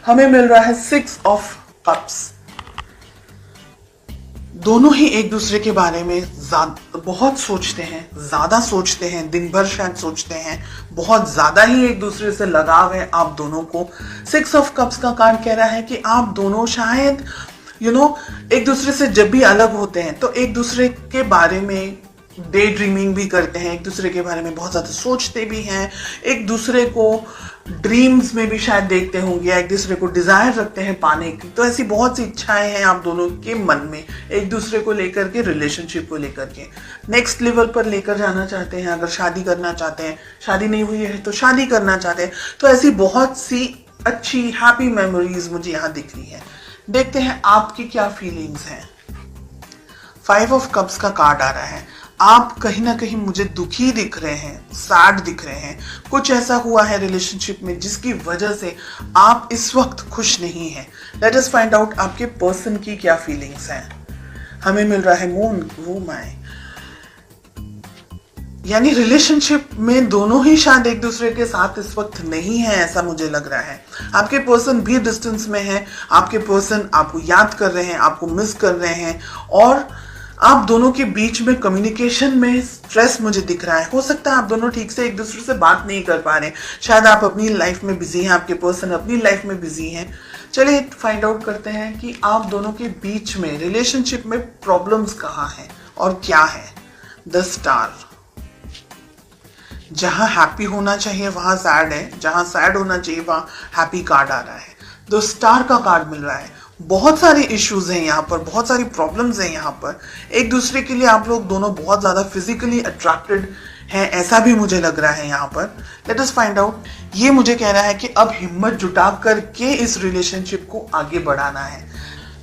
हमें मिल रहा है 6 ऑफ कप्स। दोनों ही एक दूसरे के बारे में बहुत सोचते हैं, ज्यादा सोचते हैं, दिन भर शायद सोचते हैं, बहुत ज्यादा ही एक दूसरे से लगाव है आप दोनों को। 6 ऑफ कप्स का कार्ड कह रहा है कि आप दोनों शायद एक दूसरे से जब भी अलग होते हैं तो एक दूसरे के बारे में डे ड्रीमिंग भी करते हैं, एक दूसरे के बारे में बहुत ज्यादा सोचते भी हैं, एक दूसरे को ड्रीम्स में भी शायद देखते होंगे, एक दूसरे को डिजायर रखते हैं पाने की। तो ऐसी बहुत सी इच्छाएं हैं आप दोनों के मन में एक दूसरे को लेकर के, रिलेशनशिप को लेकर के नेक्स्ट लेवल पर लेकर जाना चाहते हैं। अगर शादी करना चाहते हैं, शादी नहीं हुई है तो शादी करना चाहते हैं, तो ऐसी बहुत सी अच्छी हैप्पी मेमोरीज मुझे यहाँ दिख रही है। देखते हैं आपकी क्या फीलिंग्स हैं। 5 ऑफ कप्स का कार्ड आ रहा है। आप कहीं ना कहीं मुझे दुखी दिख रहे हैं, सैड दिख रहे हैं। कुछ ऐसा हुआ है रिलेशनशिप में जिसकी वजह से आप इस वक्त खुश नहीं हैं। लेट अस फाइंड आउट आपके पर्सन की क्या फीलिंग्स हैं। हमें मिल रहा है मून, वो माय, यानी रिलेशनशिप में दोनों ही शायद एक दूसरे के साथ इस वक्त नहीं है, ऐसा मुझे लग रहा है। आपके पर्सन भी डिस्टेंस में है, आपके पर्सन आपको याद कर रहे हैं, आपको मिस कर रहे हैं, और आप दोनों के बीच में कम्युनिकेशन में स्ट्रेस मुझे दिख रहा है। हो सकता है आप दोनों ठीक से एक दूसरे से बात नहीं कर पा रहे, शायद आप अपनी लाइफ में बिजी हैं, आपके पर्सन अपनी लाइफ में बिजी हैं। चलिए फाइंड आउट करते हैं कि आप दोनों के बीच में रिलेशनशिप में प्रॉब्लम्स कहाँ हैं और क्या है। द स्टार, जहां हैप्पी होना चाहिए वहां सैड है, जहां सैड होना चाहिए वहां हैप्पी कार्ड आ रहा है। द स्टार का कार्ड मिल रहा है। बहुत सारे इश्यूज हैं यहाँ पर, बहुत सारी प्रॉब्लम्स हैं यहाँ पर। एक दूसरे के लिए आप लोग दोनों बहुत ज्यादा फिजिकली अट्रैक्टेड हैं, ऐसा भी मुझे लग रहा है यहाँ पर। Let us find out. ये मुझे कह रहा है कि अब हिम्मत जुटा करके इस रिलेशनशिप को आगे बढ़ाना है।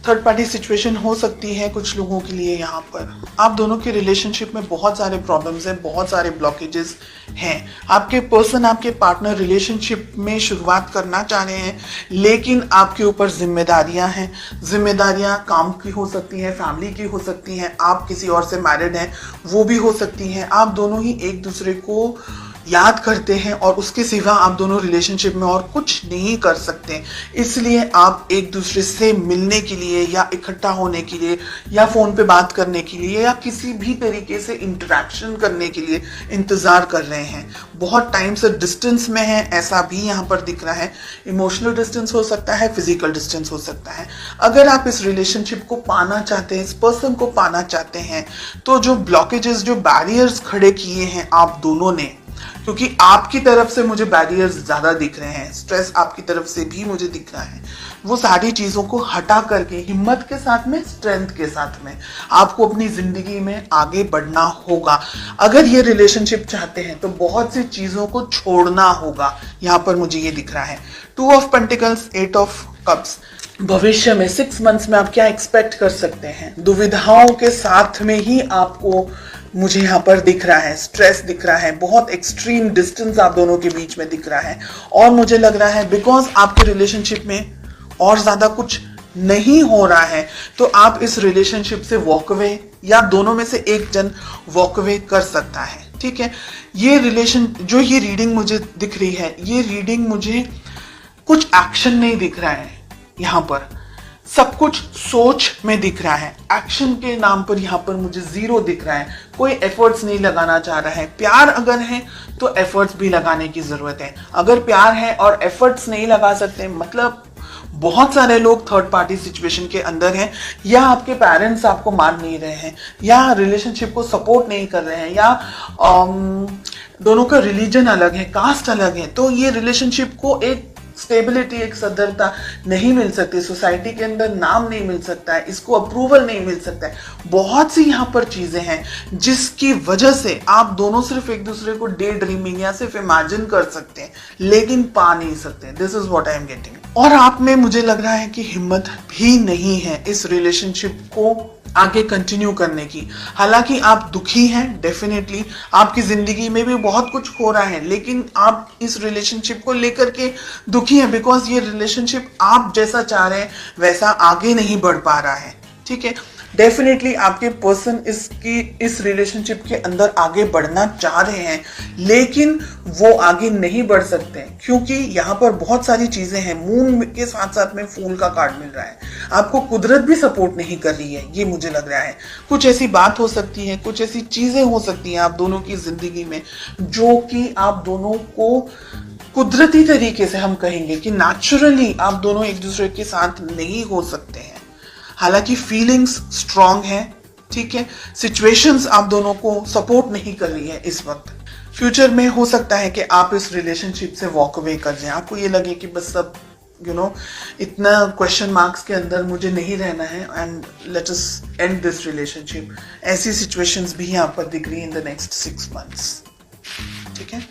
थर्ड पार्टी सिचुएशन हो सकती है कुछ लोगों के लिए यहाँ पर। आप दोनों के रिलेशनशिप में बहुत सारे प्रॉब्लम्स हैं, बहुत सारे ब्लॉकेजेस हैं। आपके पर्सन, आपके पार्टनर रिलेशनशिप में शुरुआत करना चाह रहे हैं, लेकिन आपके ऊपर जिम्मेदारियां हैं। जिम्मेदारियां काम की हो सकती हैं, फैमिली की हो सकती हैं, आप किसी और से मैरिड हैं वो भी हो सकती हैं। आप दोनों ही एक दूसरे को याद करते हैं और उसके सिवा आप दोनों रिलेशनशिप में और कुछ नहीं कर सकते। इसलिए आप एक दूसरे से मिलने के लिए या इकट्ठा होने के लिए या फोन पे बात करने के लिए या किसी भी तरीके से इंटरेक्शन करने के लिए इंतजार कर रहे हैं। बहुत टाइम से डिस्टेंस में है, ऐसा भी यहाँ पर दिख रहा है। इमोशनल डिस्टेंस हो सकता है, फिजिकल डिस्टेंस हो सकता है। अगर आप इस रिलेशनशिप को पाना चाहते हैं, इस पर्सन को पाना चाहते हैं, तो जो ब्लॉकेजेस, जो बैरियर्स खड़े किए हैं आप दोनों ने, क्योंकि आपकी तरफ से मुझे बैरियर्स ज्यादा दिख रहे हैं, स्ट्रेस आपकी तरफ से भी मुझे दिख रहा है, वो सारी चीजों को हटा करके हिम्मत के साथ में, स्ट्रेंथ के साथ में आपको अपनी जिंदगी में आगे बढ़ना होगा। अगर ये रिलेशनशिप चाहते हैं तो बहुत सी चीजों को छोड़ना होगा, यहाँ पर मुझे ये दिख रहा है। 2 ऑफ पेंटिकल्स, 8 ऑफ कप्स। भविष्य में 6 मंथ्स में आप क्या एक्सपेक्ट कर सकते हैं? दुविधाओं के साथ में ही आपको मुझे यहाँ पर दिख रहा है, स्ट्रेस दिख रहा है, बहुत एक्सट्रीम डिस्टेंस आप दोनों के बीच में दिख रहा है। और मुझे लग रहा है बिकॉज आपके रिलेशनशिप में और ज्यादा कुछ नहीं हो रहा है, तो आप इस रिलेशनशिप से वॉकअवे, या दोनों में से एक जन वॉकअवे कर सकता है। ठीक है, ये रिलेशन, जो ये रीडिंग मुझे दिख रही है, ये रीडिंग मुझे कुछ एक्शन नहीं दिख रहा है यहाँ पर, सब कुछ सोच में दिख रहा है। एक्शन के नाम पर यहाँ पर मुझे 0 दिख रहा है। कोई एफर्ट्स नहीं लगाना चाह रहा है। प्यार अगर है तो एफर्ट्स भी लगाने की जरूरत है। अगर प्यार है और एफर्ट्स नहीं लगा सकते, मतलब बहुत सारे लोग थर्ड पार्टी सिचुएशन के अंदर हैं, या आपके पेरेंट्स आपको मान नहीं रहे हैं, या रिलेशनशिप को सपोर्ट नहीं कर रहे हैं, या दोनों का रिलीजन अलग है, कास्ट अलग है, तो ये रिलेशनशिप को एक स्टेबिलिटी, एक सदरता नहीं मिल सकती, सोसाइटी के अंदर नाम नहीं मिल सकता है, इसको अप्रूवल नहीं मिल सकता है। बहुत सी यहाँ पर चीजें हैं जिसकी वजह से आप दोनों सिर्फ एक दूसरे को डे ड्रीमिंग या सिर्फ इमेजिन कर सकते हैं, लेकिन पा नहीं सकते। This is what I am getting. और आप में मुझे लग रहा है कि हिम्मत भी नहीं है इस रिलेशनशिप को आगे कंटिन्यू करने की। हालांकि आप दुखी हैं, डेफिनेटली आपकी जिंदगी में भी बहुत कुछ हो रहा है, लेकिन आप इस रिलेशनशिप को लेकर के दुखी हैं बिकॉज ये रिलेशनशिप आप जैसा चाह रहे हैं वैसा आगे नहीं बढ़ पा रहा है। ठीक है, डेफिनेटली आपके पर्सन इस रिलेशनशिप के अंदर आगे बढ़ना चाह रहे हैं, लेकिन वो आगे नहीं बढ़ सकते क्योंकि यहाँ पर बहुत सारी चीजें हैं। मून के साथ साथ में फूल का कार्ड मिल रहा है। आपको कुदरत भी सपोर्ट नहीं कर रही है, ये मुझे लग रहा है। कुछ ऐसी बात हो सकती है, कुछ ऐसी चीजें हो सकती हैं आप दोनों की जिंदगी में जो कि आप दोनों को कुदरती तरीके से, हम कहेंगे कि नेचुरली आप दोनों एक दूसरे के साथ नहीं हो सकते हैं। हालांकि फीलिंग्स स्ट्रांग है, ठीक है, सिचुएशंस आप दोनों को सपोर्ट नहीं कर रही है इस वक्त। फ्यूचर में हो सकता है कि आप इस रिलेशनशिप से वॉक अवे कर जाएं, आपको ये लगे कि बस सब इतना क्वेश्चन मार्क्स के अंदर मुझे नहीं रहना है and let us and this relationship. ऐसी सिचुएशंस भी यहाँ पर दिख रही है इन द नेक्स्ट 6 months, ठीक है।